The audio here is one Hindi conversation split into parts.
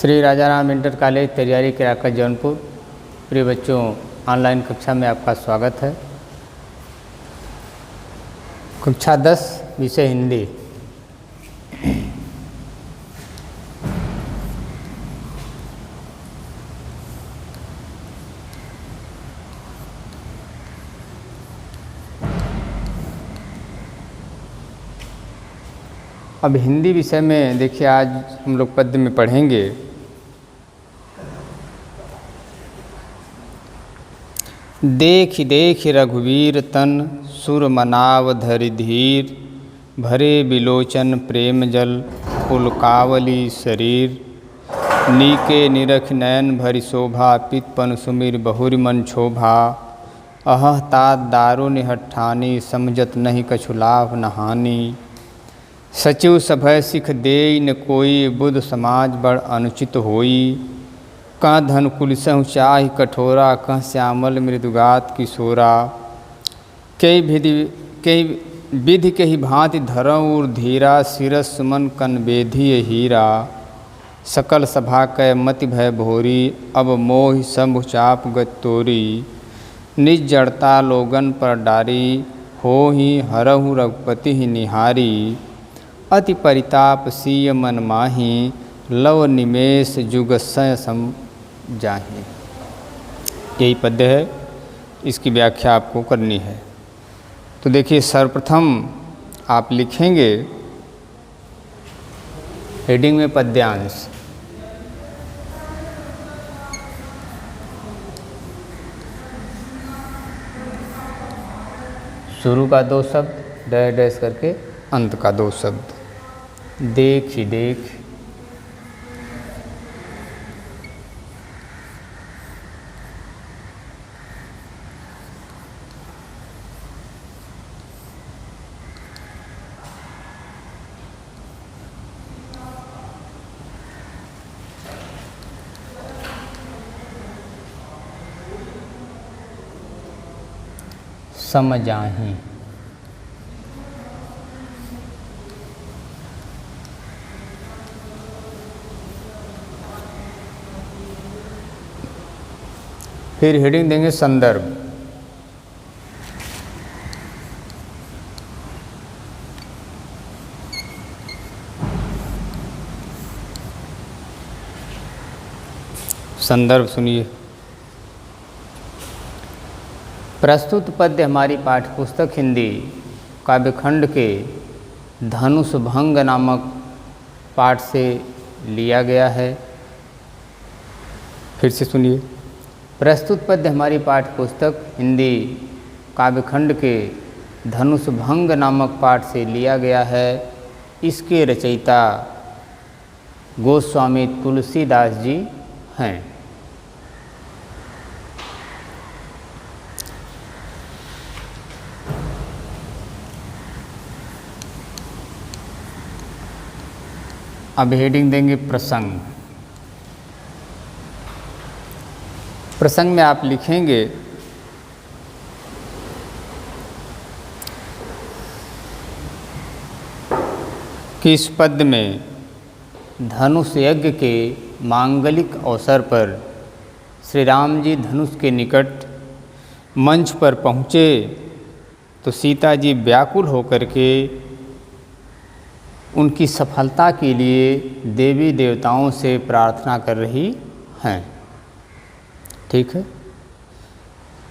श्री राजाराम इंटर कॉलेज तैयारी किराका जौनपुर। प्रिय बच्चों, ऑनलाइन कक्षा में आपका स्वागत है। कक्षा 10 विषय हिंदी। अब हिंदी विषय में देखिए, आज हम लोग पद्य में पढ़ेंगे देखि देखि रघुवीर तन सुर मनाव धरि धीर, भरे बिलोचन प्रेम जल पुलकावली शरीर, नीके निरख नयन भरि शोभा पितपन सुमिर बहुरि मन क्षोभा, अहह तात दारुनि हट्ठानी समझत नहीं कछु लाभ नहानी, सचिव सभय सिख देई न कोई बुध समाज बड़ अनुचित होई, कह धन कुलसहु चाहि कठोरा कह श्यामल मृदुगात किशोरा, कई विधि कही भांति धरऊँ उर धीरा, सिरस सुमन कन बेधी हीरा, सकल सभा कै मति भय भोरी, अब मोहि शंभु चाप गत तोरी, निज जड़ता लोगन पर डारी, हो ही हरहु रघुपति ही निहारी, अति परिताप सीय मन माही, लव निमेष जुग सय सम जाहि। यही पद्य है, इसकी व्याख्या आपको करनी है। तो देखिए, सर्वप्रथम आप लिखेंगे हेडिंग में पद्यांश, शुरू का 2 शब्द डैश डैश करके अंत का 2 शब्द। देखि देख, समझाही, फिर हेडिंग देंगे संदर्भ, संदर्भ सुनिए। प्रस्तुत पद्य हमारी पाठ्यपुस्तक हिंदी काव्यखंड के धनुष भंग नामक पाठ से लिया गया है। फिर से सुनिए। प्रस्तुत पद्य हमारी पाठ्यपुस्तक हिंदी काव्यखंड के धनुष भंग नामक पाठ से लिया गया है। इसके रचयिता गोस्वामी तुलसीदास जी हैं। अब हेडिंग देंगे प्रसंग। प्रसंग में आप लिखेंगे कि इस पद्य में धनुष यज्ञ के मांगलिक अवसर पर श्री राम जी धनुष के निकट मंच पर पहुँचे तो सीता जी व्याकुल होकर के उनकी सफलता के लिए देवी देवताओं से प्रार्थना कर रही हैं। ठीक है,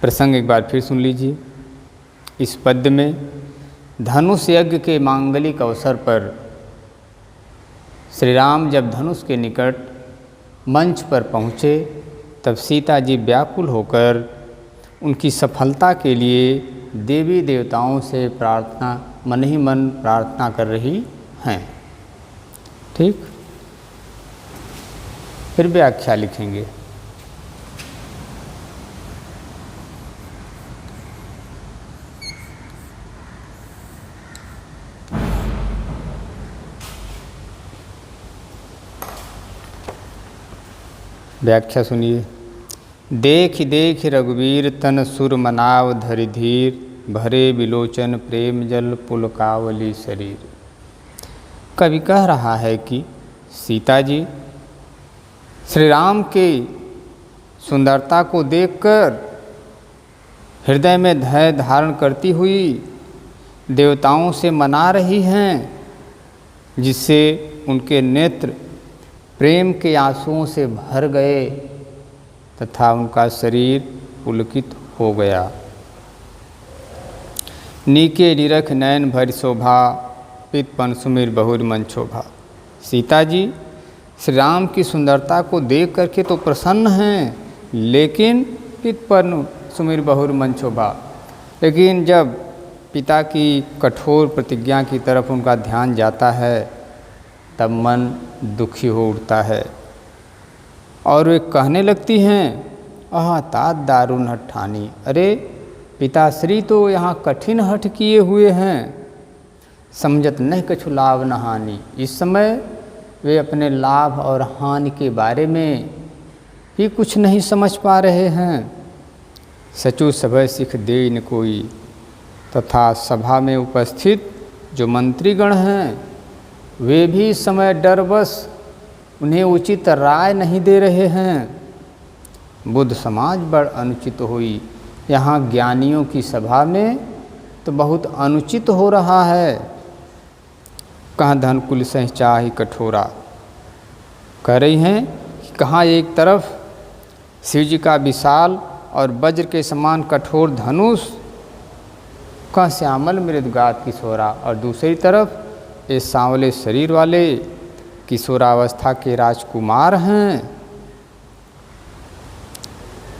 प्रसंग एक बार फिर सुन लीजिए। इस पद्य में धनुष यज्ञ के मांगलिक अवसर पर श्री राम जब धनुष के निकट मंच पर पहुँचे तब सीता जी व्याकुल होकर उनकी सफलता के लिए देवी देवताओं से प्रार्थना मन ही मन प्रार्थना कर रही हैं। ठीक, फिर व्याख्या लिखेंगे। व्याख्या सुनिए। देखि देखि रघुवीर तन सुर मनाव धरि धीर, भरे बिलोचन प्रेम जल पुलकावली शरीर। कवि कह रहा है कि सीता जी श्री राम की सुंदरता को देखकर हृदय में धैर्य धारण करती हुई देवताओं से मना रही हैं, जिससे उनके नेत्र प्रेम के आंसुओं से भर गए तथा उनका शरीर पुलकित हो गया। नीके निरख नयन भरि शोभा, पितपन सुमिर बहुर मन शोभा। सीता जी श्री राम की सुंदरता को देख करके तो प्रसन्न हैं, लेकिन पितपन सुमिर बहुर मन शोभा, लेकिन जब पिता की कठोर प्रतिज्ञा की तरफ उनका ध्यान जाता है तब मन दुखी हो उठता है और वे कहने लगती हैं, आह तात दारुण हठ ठानी। अरे पिताश्री तो यहाँ कठिन हठ किए हुए हैं, समझत नहीं कछु लाभ न हानि। इस समय वे अपने लाभ और हानि के बारे में भी कुछ नहीं समझ पा रहे हैं। सचु सभय सिख दे न कोई, तथा सभा में उपस्थित जो मंत्रीगण हैं वे भी इस समय डरवश उन्हें उचित राय नहीं दे रहे हैं। बुद्ध समाज बड़ अनुचित हुई। यहाँ ज्ञानियों की सभा में तो बहुत अनुचित हो रहा है। कहाँ धन कुल सह चाहि कठोरा, कह रही हैं कि कहाँ एक तरफ शिव जी का विशाल और वज्र के समान कठोर धनुष, कहाँ श्यामल मृदगात किशोरा, और दूसरी तरफ ये सांवले शरीर वाले किशोरावस्था के राजकुमार हैं।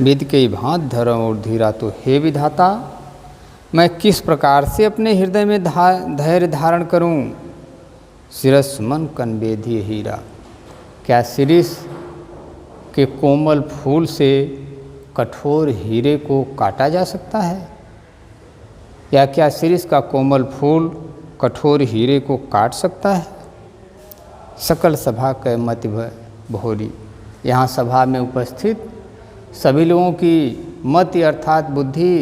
वेद के भांत धर्म और धीरा, तो हे विधाता मैं किस प्रकार से अपने हृदय में धैर्य धारण करूं। शिरस मन कनबेधी हीरा, क्या शिरीष के कोमल फूल से कठोर हीरे को काटा जा सकता है, या क्या शिरीष का कोमल फूल कठोर हीरे को काट सकता है। सकल सभा के मति भोरी, यहाँ सभा में उपस्थित सभी लोगों की मति अर्थात बुद्धि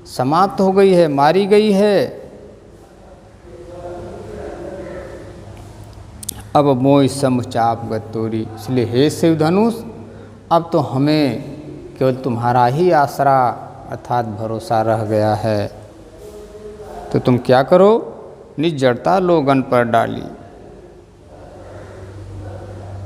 समाप्त हो गई है, मारी गई है। अब मोह सम चाप गतोरी, इसलिए हे शिव धनुष अब तो हमें केवल तुम्हारा ही आसरा अर्थात भरोसा रह गया है। तो तुम क्या करो, निज जड़ता लोगन पर डाली।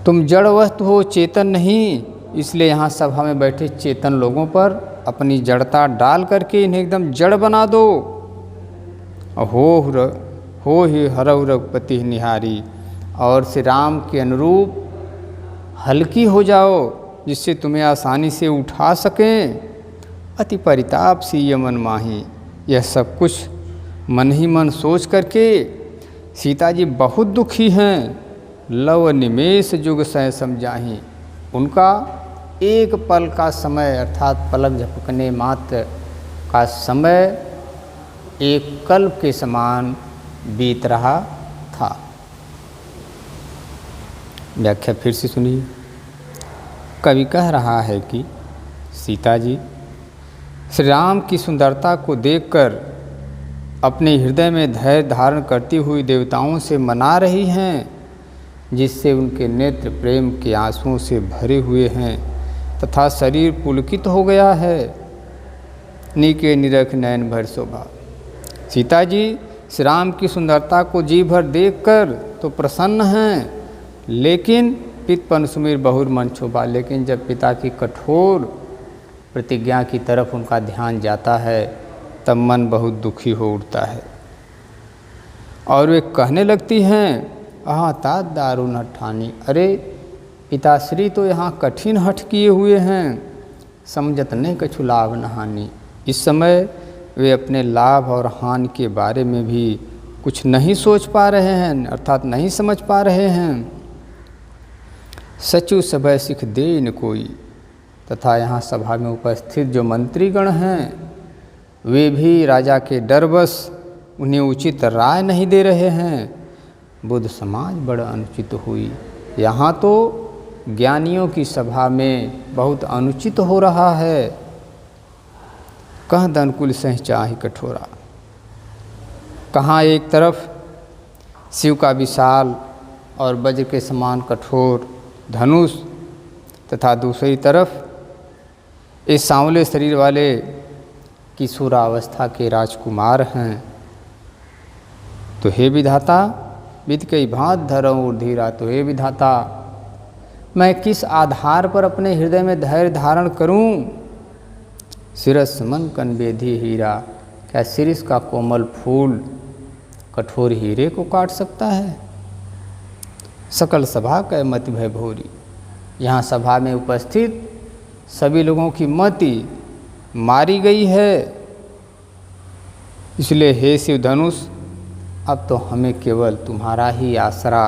तुम जड़ वस्तु हो, चेतन नहीं, इसलिए यहाँ सभा में बैठे चेतन लोगों पर अपनी जड़ता डाल करके इन्हें एकदम जड़ बना दो। हो ही हरऊ रघुपति निहारी, और श्री राम के अनुरूप हल्की हो जाओ, जिससे तुम्हें आसानी से उठा सकें। अति परिताप सी मन माही, यह सब कुछ मन ही मन सोच करके सीता जी बहुत दुखी हैं। लव निमेष जुग सह समझाही, उनका एक पल का समय अर्थात पलक झपकने मात्र का समय एक कल्प के समान बीत रहा था। व्याख्या फिर से सुनिए। कवि कह रहा है कि सीता जी श्री राम की सुंदरता को देखकर अपने हृदय में धैर्य धारण करती हुई देवताओं से मना रही हैं, जिससे उनके नेत्र प्रेम के आंसुओं से भरे हुए हैं तथा शरीर पुलकित हो गया है। नीके निरख नयन भर शोभा। सीता जी श्री राम की सुंदरता को जी भर देखकर तो प्रसन्न हैं, लेकिन पितपन सुमिर बहुर मन शोभा, लेकिन जब पिता की कठोर प्रतिज्ञा की तरफ उनका ध्यान जाता है तब मन बहुत दुखी हो उठता है और वे कहने लगती हैं, आह तात दारुण हठ ठानी। अरे पिताश्री तो यहाँ कठिन हठ किए हुए हैं, समझत नहीं कछु लाभ न हानि। इस समय वे अपने लाभ और हानि के बारे में भी कुछ नहीं सोच पा रहे हैं अर्थात नहीं समझ पा रहे हैं। सचु सभय सिख दे न कोई, तथा यहाँ सभा में उपस्थित जो मंत्रीगण हैं वे भी राजा के डरवश उन्हें उचित राय नहीं दे रहे हैं। बुद्ध समाज बड़ा अनुचित हुई। यहाँ तो ज्ञानियों की सभा में बहुत अनुचित हो रहा है। कह दनकुल सह चाहि कठोरा, कहाँ एक तरफ शिव का विशाल और वज्र के समान कठोर धनुष, तथा दूसरी तरफ इस सांवले शरीर वाले किशोरावस्था के राजकुमार हैं। तो हे विधाता, विद कई भांत धरऊँ धीरा, तो हे विधाता मैं किस आधार पर अपने हृदय में धैर्य धारण करूं? शिरस मन कन बेधी हीरा, क्या शिरस का कोमल फूल कठोर हीरे को काट सकता है? सकल सभा कै मति भय भोरी, यहाँ सभा में उपस्थित सभी लोगों की मति मारी गई है। इसलिए हे शिव धनुष, अब तो हमें केवल तुम्हारा ही आसरा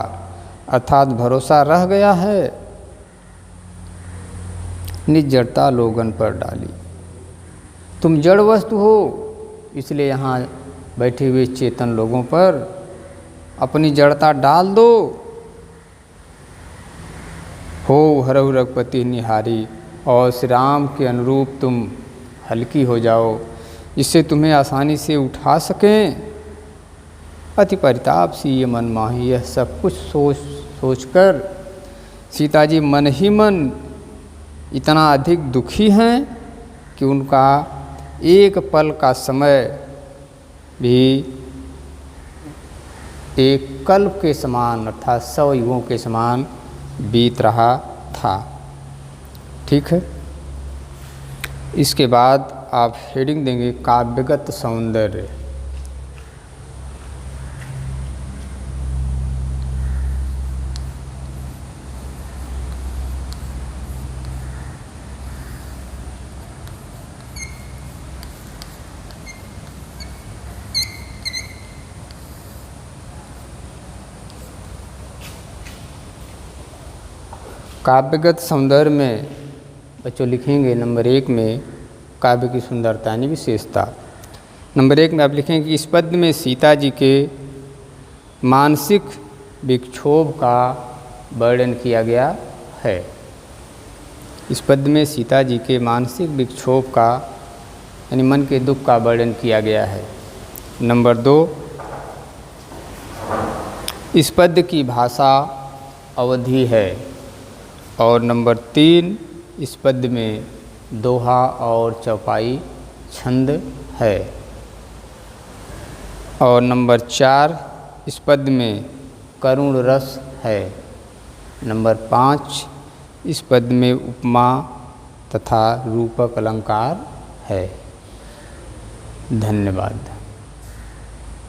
अर्थात भरोसा रह गया है। निज जड़ता लोगन पर डाली, तुम जड़ वस्तु हो, इसलिए यहाँ बैठे हुए चेतन लोगों पर अपनी जड़ता डाल दो। हो हरहु रघुपति निहारी, और श्री राम के अनुरूप तुम हल्की हो जाओ, जिससे तुम्हें आसानी से उठा सकें। अति परिताप सी ये मन माही, यह सब कुछ सोचकर सीता जी मन ही मन इतना अधिक दुखी हैं कि उनका एक पल का समय भी एक कल्प के समान अर्थात 100 युगों के समान बीत रहा था। ठीक है, इसके बाद आप हेडिंग देंगे काव्यगत सौंदर्य। काव्यगत सौंदर्य में बच्चों लिखेंगे नंबर 1 में काव्य की सुंदरता यानी विशेषता। नंबर 1 में आप लिखेंगे कि इस पद्य में सीता जी के मानसिक विक्षोभ का वर्णन किया गया है। इस पद्य में सीता जी के मानसिक विक्षोभ का यानी मन के दुख का वर्णन किया गया है। नंबर 2, इस पद्य की भाषा अवधी है। और नंबर 3, इस पद्य में दोहा और चौपाई छंद है। और नंबर 4, इस पद्य में करुण रस है। नंबर 5, इस पद्य में उपमा तथा रूपक अलंकार है। धन्यवाद।